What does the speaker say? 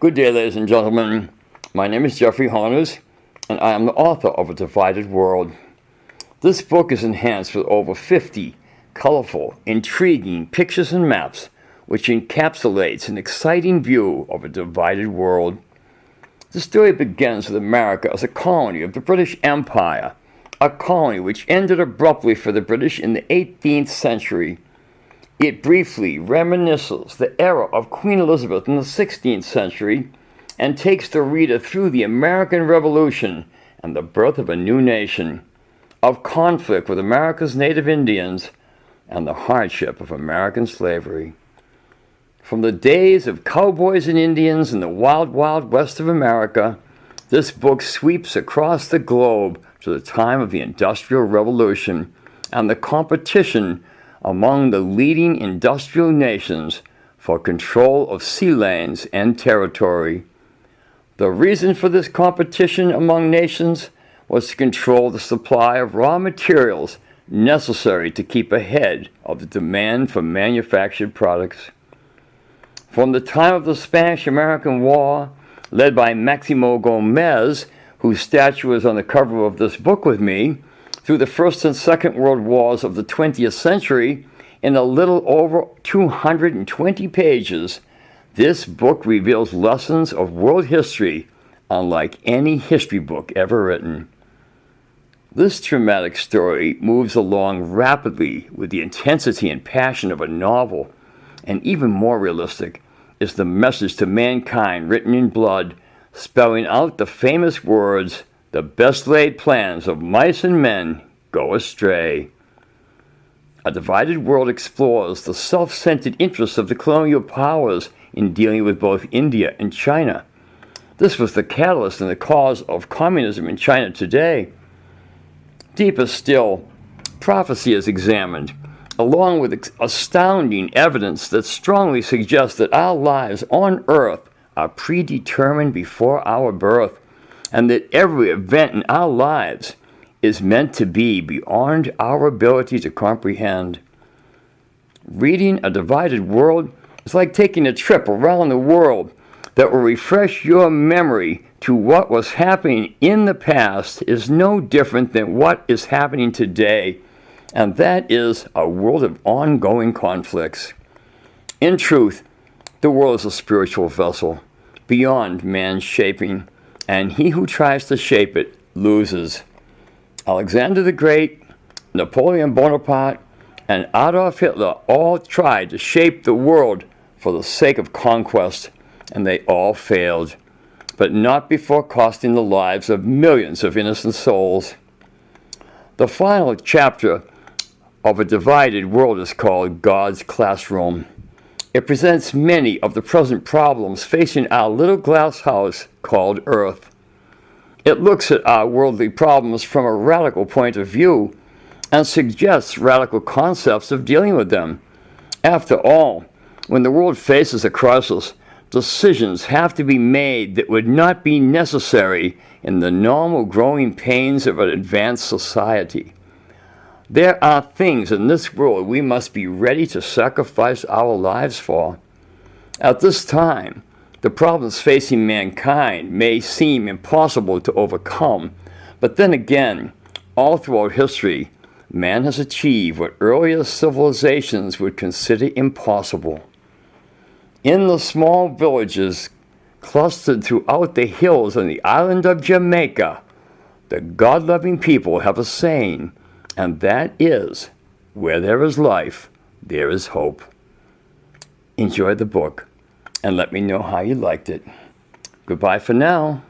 Good day, ladies and gentlemen. My name is Jeffrey Honneus, and I am the author of A Divided World. This book is enhanced with over 50 colorful, intriguing pictures and maps, which encapsulates an exciting view of a divided world. The story begins with America as a colony of the British Empire, a colony which ended abruptly for the British in the 18th century. It briefly reminisces the era of Queen Elizabeth in the 16th century and takes the reader through the American Revolution and the birth of a new nation, of conflict with America's native Indians, and the hardship of American slavery. From the days of cowboys and Indians in the wild, wild west of America, this book sweeps across the globe to the time of the Industrial Revolution and the competition among the leading industrial nations for control of sea lanes and territory. The reason for this competition among nations was to control the supply of raw materials necessary to keep ahead of the demand for manufactured products. From the time of the Spanish-American War, led by Maximo Gomez, whose statue is on the cover of this book with me, through the First and Second World Wars of the 20th century, in a little over 220 pages, this book reveals lessons of world history unlike any history book ever written. This dramatic story moves along rapidly with the intensity and passion of a novel, and even more realistic is the message to mankind written in blood, spelling out the famous words, "The best laid plans of mice and men go astray." A Divided World explores the self-centered interests of the colonial powers in dealing with both India and China. This was the catalyst and the cause of communism in China today. Deeper still, prophecy is examined, along with astounding evidence that strongly suggests that our lives on Earth are predetermined before our birth, and that every event in our lives is meant to be beyond our ability to comprehend. Reading A Divided World is like taking a trip around the world that will refresh your memory to what was happening in the past is no different than what is happening today, and that is a world of ongoing conflicts. In truth, the world is a spiritual vessel beyond man's shaping, and he who tries to shape it loses. Alexander the Great, Napoleon Bonaparte, and Adolf Hitler all tried to shape the world for the sake of conquest, and they all failed, but not before costing the lives of millions of innocent souls. The final chapter of A Divided World is called God's Classroom. It presents many of the present problems facing our little glass house called Earth. It looks at our worldly problems from a radical point of view and suggests radical concepts of dealing with them. After all, when the world faces a crisis, decisions have to be made that would not be necessary in the normal growing pains of an advanced society. There are things in this world we must be ready to sacrifice our lives for. At this time, the problems facing mankind may seem impossible to overcome, but then again, all throughout history, man has achieved what earlier civilizations would consider impossible. In the small villages clustered throughout the hills on the island of Jamaica, the God-loving people have a saying, and that is, where there is life, there is hope. Enjoy the book, and let me know how you liked it. Goodbye for now.